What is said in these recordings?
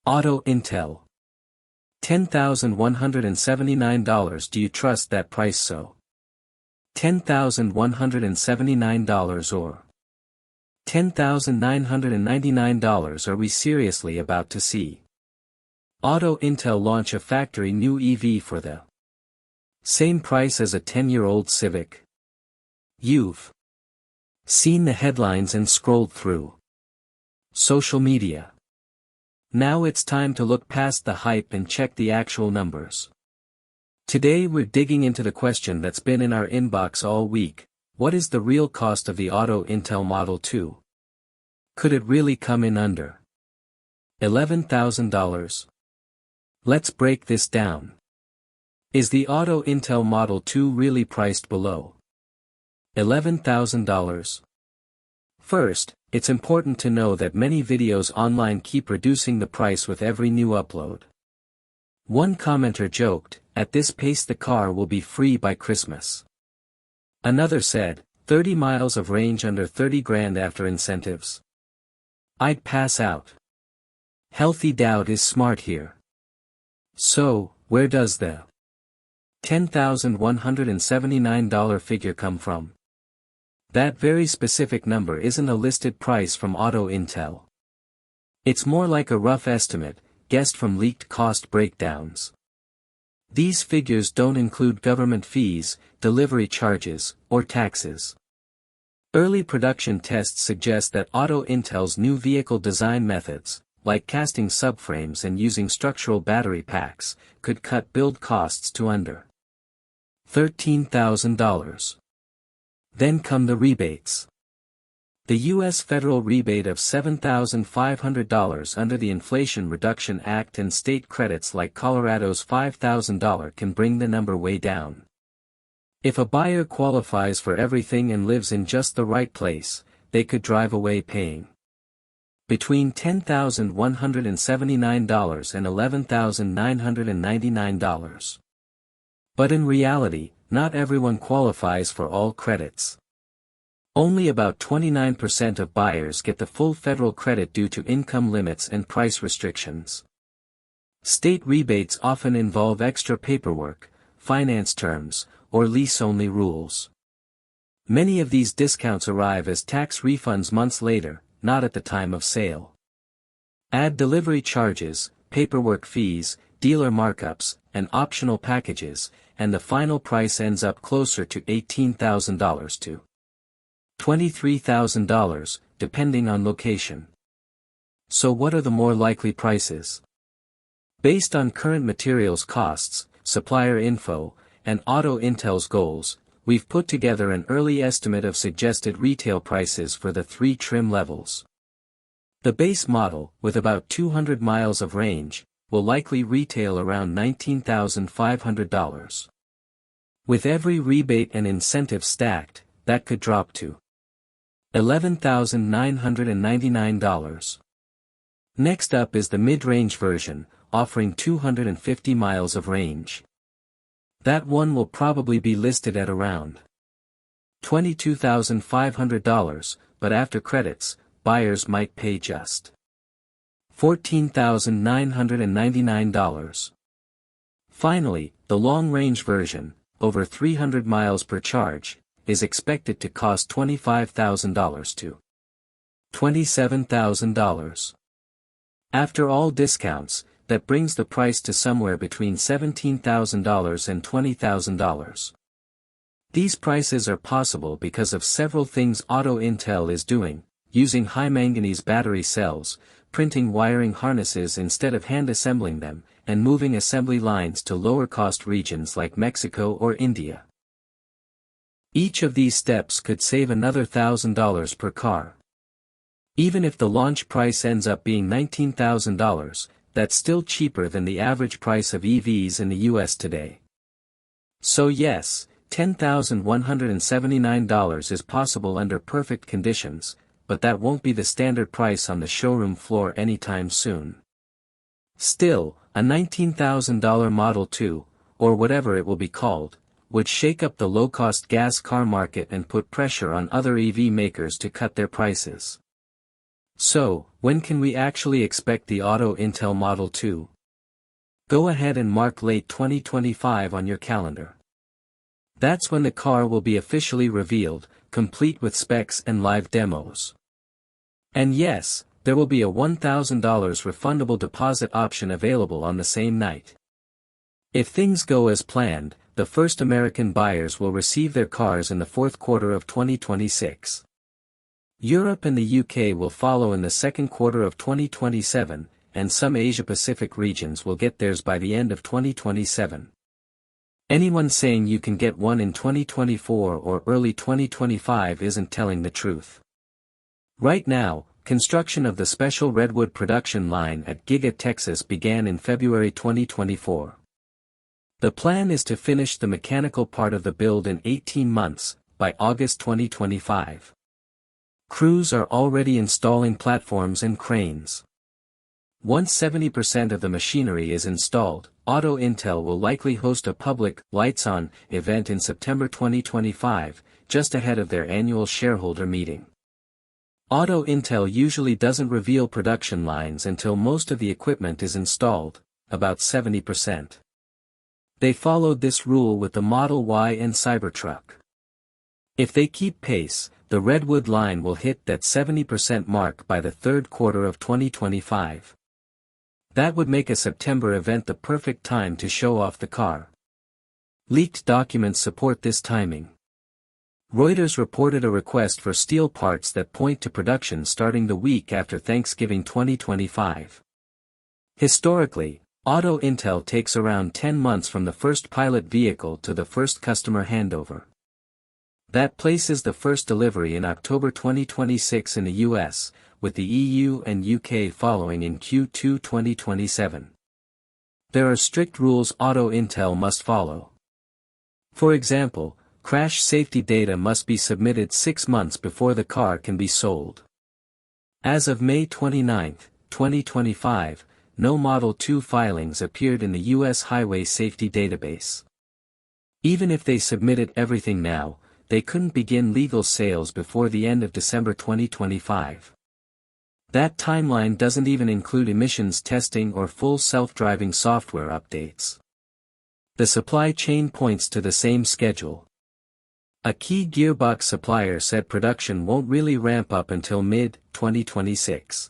Auto Intel. $10,179. Do you trust that price? So $10,179 or $10,999. Are we seriously about to see Auto Intel launch a factory new EV for the same price as a 10-year-old Civic? You've seen the headlines and scrolled through social media. Now it's time to look past the hype and check the actual numbers. Today we're digging into the question that's been in our inbox all week: what is the real cost of the Auto Intel Model 2? Could it really come in under $11,000? Let's break this down. Is the Auto Intel Model 2 really priced below $11,000? First, it's important to know that many videos online keep reducing the price with every new upload. One commenter joked, "At this pace the car will be free by Christmas." Another said, 30 miles of range under 30 grand after incentives. I'd pass out. Healthy doubt is smart here. So, where does the $10,179 figure come from? That very specific number isn't a listed price from Auto Intel. It's more like a rough estimate, guessed from leaked cost breakdowns. These figures don't include government fees, delivery charges, or taxes. Early production tests suggest that Auto Intel's new vehicle design methods, like casting subframes and using structural battery packs, could cut build costs to under $13,000. Then come the rebates. The U.S. federal rebate of $7,500 under the Inflation Reduction Act and state credits like Colorado's $5,000 can bring the number way down. If a buyer qualifies for everything and lives in just the right place, they could drive away paying between $10,179 and $11,999. But in reality, not everyone qualifies for all credits. Only about 29% of buyers get the full federal credit due to income limits and price restrictions. State rebates often involve extra paperwork, finance terms, or lease-only rules. Many of these discounts arrive as tax refunds months later, not at the time of sale. Add delivery charges, paperwork fees, dealer markups, and optional packages, and the final price ends up closer to $18,000 to $23,000, depending on location. So what are the more likely prices? Based on current materials costs, supplier info, and Auto Intel's goals, we've put together an early estimate of suggested retail prices for the three trim levels. The base model, with about 200 miles of range, will likely retail around $19,500. With every rebate and incentive stacked, that could drop to $11,999. Next up is the mid-range version, offering 250 miles of range. That one will probably be listed at around $22,500, but after credits, buyers might pay just $14,999. Finally, the long-range version, over 300 miles per charge, is expected to cost $25,000 to $27,000. After all discounts, that brings the price to somewhere between $17,000 and $20,000. These prices are possible because of several things Auto Intel is doing, using high-manganese battery cells, printing wiring harnesses instead of hand-assembling them, and moving assembly lines to lower-cost regions like Mexico or India. Each of these steps could save another $1,000 per car. Even if the launch price ends up being $19,000, that's still cheaper than the average price of EVs in the US today. So yes, $10,179 is possible under perfect conditions, but that won't be the standard price on the showroom floor anytime soon. Still, a $19,000 Model 2, or whatever it will be called, would shake up the low-cost gas car market and put pressure on other EV makers to cut their prices. So, when can we actually expect the Auto Intel Model 2? Go ahead and mark late 2025 on your calendar. That's when the car will be officially revealed, complete with specs and live demos. And yes, there will be a $1,000 refundable deposit option available on the same night. If things go as planned, the first American buyers will receive their cars in the fourth quarter of 2026. Europe and the UK will follow in the second quarter of 2027, and some Asia-Pacific regions will get theirs by the end of 2027. Anyone saying you can get one in 2024 or early 2025 isn't telling the truth. Right now, construction of the special Redwood production line at Giga, Texas began in February 2024. The plan is to finish the mechanical part of the build in 18 months, by August 2025. Crews are already installing platforms and cranes. Once 70% of the machinery is installed, Auto Intel will likely host a public, lights-on, event in September 2025, just ahead of their annual shareholder meeting. Auto Intel usually doesn't reveal production lines until most of the equipment is installed, about 70%. They followed this rule with the Model Y and Cybertruck. If they keep pace, the Redwood line will hit that 70% mark by the third quarter of 2025. That would make a September event the perfect time to show off the car. Leaked documents support this timing. Reuters reported a request for steel parts that point to production starting the week after Thanksgiving 2025. Historically, Auto Intel takes around 10 months from the first pilot vehicle to the first customer handover. That places the first delivery in October 2026 in the US, with the EU and UK following in Q2 2027. There are strict rules Auto Intel must follow. For example, crash safety data must be submitted 6 months before the car can be sold. As of May 29, 2025, no Model 2 filings appeared in the US Highway Safety Database. Even if they submitted everything now, they couldn't begin legal sales before the end of December 2025. That timeline doesn't even include emissions testing or full self-driving software updates. The supply chain points to the same schedule. A key gearbox supplier said production won't really ramp up until mid-2026.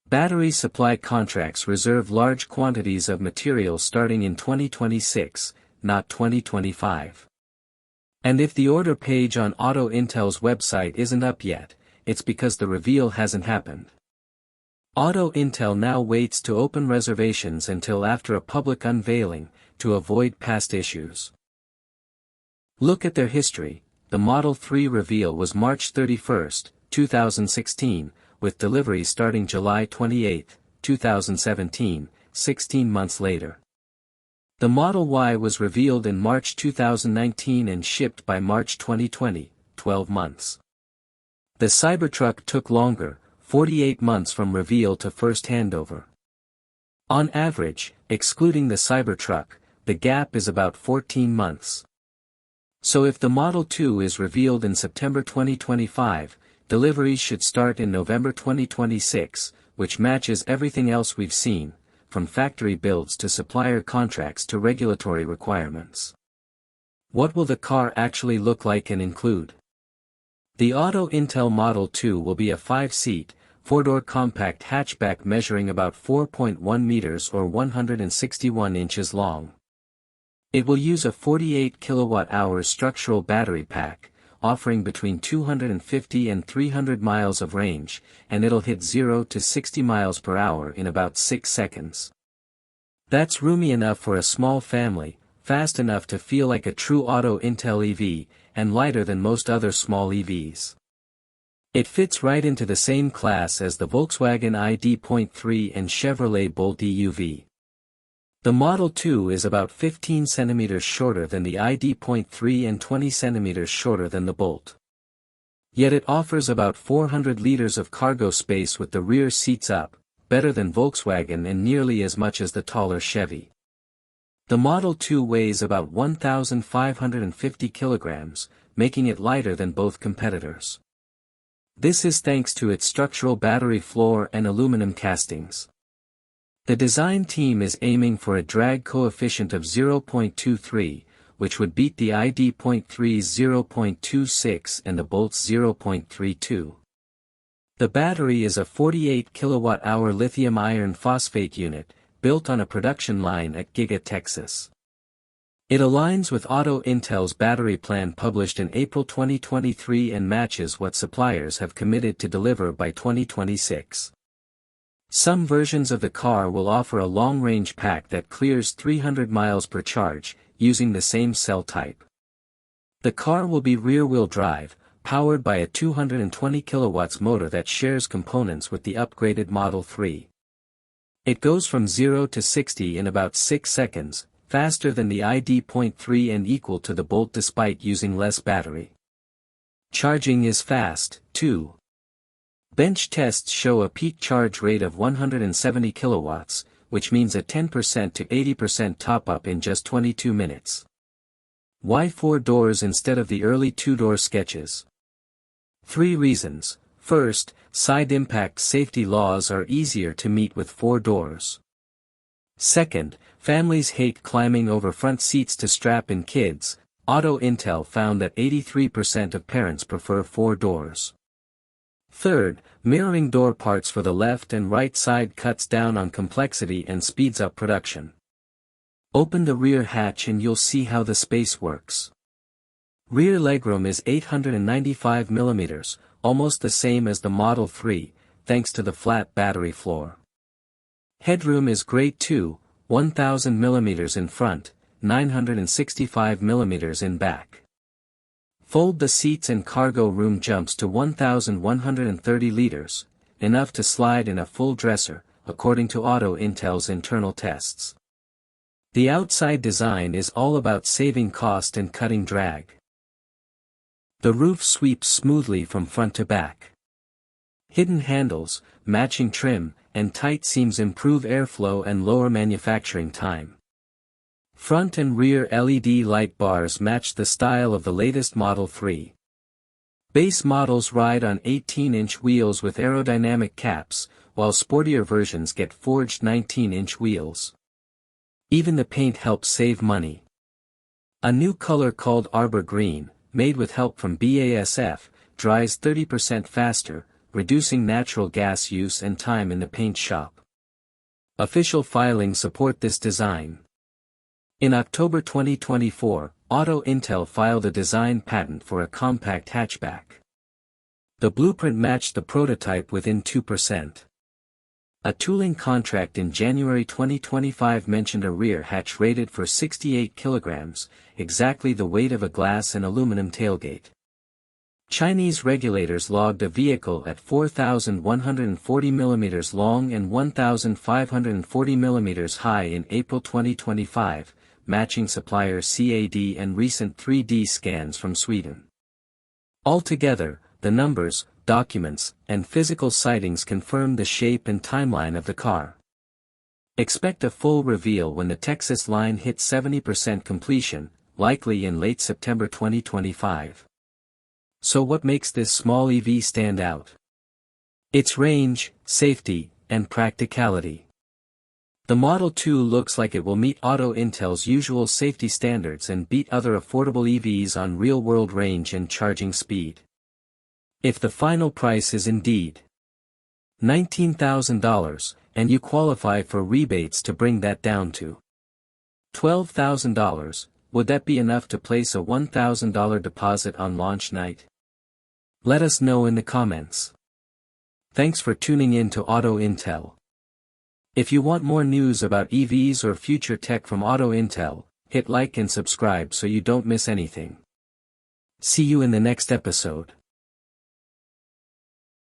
Battery supply contracts reserve large quantities of material starting in 2026, not 2025. And if the order page on Auto Intel's website isn't up yet, it's because the reveal hasn't happened. Auto Intel now waits to open reservations until after a public unveiling, to avoid past issues. Look at their history. The Model 3 reveal was March 31, 2016, with delivery starting July 28, 2017, 16 months later. The Model Y was revealed in March 2019 and shipped by March 2020, 12 months. The Cybertruck took longer, 48 months from reveal to first handover. On average, excluding the Cybertruck, the gap is about 14 months. So if the Model 2 is revealed in September 2025, deliveries should start in November 2026, which matches everything else we've seen, from factory builds to supplier contracts to regulatory requirements. What will the car actually look like and include? The Auto Intel Model 2 will be a 5-seat, 4-door compact hatchback measuring about 4.1 meters or 161 inches long. It will use a 48 kilowatt-hour structural battery pack, offering between 250 and 300 miles of range, and it'll hit 0 to 60 miles per hour in about 6 seconds. That's roomy enough for a small family, fast enough to feel like a true Auto Intel EV, and lighter than most other small EVs. It fits right into the same class as the Volkswagen ID.3 and Chevrolet Bolt EUV. The Model 2 is about 15 centimeters shorter than the ID.3 and 20 centimeters shorter than the Bolt. Yet it offers about 400 liters of cargo space with the rear seats up, better than Volkswagen and nearly as much as the taller Chevy. The Model 2 weighs about 1,550 kilograms, making it lighter than both competitors. This is thanks to its structural battery floor and aluminum castings. The design team is aiming for a drag coefficient of 0.23, which would beat the ID.3's 0.26 and the Bolt's 0.32. The battery is a 48 kWh lithium iron phosphate unit, built on a production line at Giga, Texas. It aligns with Auto Intel's battery plan published in April 2023 and matches what suppliers have committed to deliver by 2026. Some versions of the car will offer a long-range pack that clears 300 miles per charge, using the same cell type. The car will be rear-wheel drive, powered by a 220 kW motor that shares components with the upgraded Model 3. It goes from 0 to 60 in about 6 seconds, faster than the ID.3 and equal to the Bolt despite using less battery. Charging is fast, too. Bench tests show a peak charge rate of 170 kilowatts, which means a 10% to 80% top-up in just 22 minutes. Why 4 doors instead of the early 2-door sketches? 3 reasons. First, side impact safety laws are easier to meet with 4 doors. Second, families hate climbing over front seats to strap in kids. Auto Intel found that 83% of parents prefer 4 doors. Third, mirroring door parts for the left and right side cuts down on complexity and speeds up production. Open the rear hatch and you'll see how the space works. Rear legroom is 895 mm, almost the same as the Model 3, thanks to the flat battery floor. Headroom is great too, 1000 mm in front, 965 mm in back. Fold the seats and cargo room jumps to 1,130 liters, enough to slide in a full dresser, according to Auto Intel's internal tests. The outside design is all about saving cost and cutting drag. The roof sweeps smoothly from front to back. Hidden handles, matching trim, and tight seams improve airflow and lower manufacturing time. Front and rear LED light bars match the style of the latest Model 3. Base models ride on 18-inch wheels with aerodynamic caps, while sportier versions get forged 19-inch wheels. Even the paint helps save money. A new color called Arbor Green, made with help from BASF, dries 30% faster, reducing natural gas use and time in the paint shop. Official filings support this design. In October 2024, Auto Intel filed a design patent for a compact hatchback. The blueprint matched the prototype within 2%. A tooling contract in January 2025 mentioned a rear hatch rated for 68 kilograms, exactly the weight of a glass and aluminum tailgate. Chinese regulators logged a vehicle at 4,140 mm long and 1,540 mm high in April 2025, matching supplier CAD and recent 3D scans from Sweden. Altogether, the numbers, documents, and physical sightings confirm the shape and timeline of the car. Expect a full reveal when the Texas line hits 70% completion, likely in late September 2025. So what makes this small EV stand out? Its range, safety, and practicality. The Model 2 looks like it will meet Auto Intel's usual safety standards and beat other affordable EVs on real-world range and charging speed. If the final price is indeed $19,000, and you qualify for rebates to bring that down to $12,000, would that be enough to place a $1,000 deposit on launch night? Let us know in the comments. Thanks for tuning in to Auto Intel. If you want more news about EVs or future tech from Auto Intel, hit like and subscribe so you don't miss anything. See you in the next episode.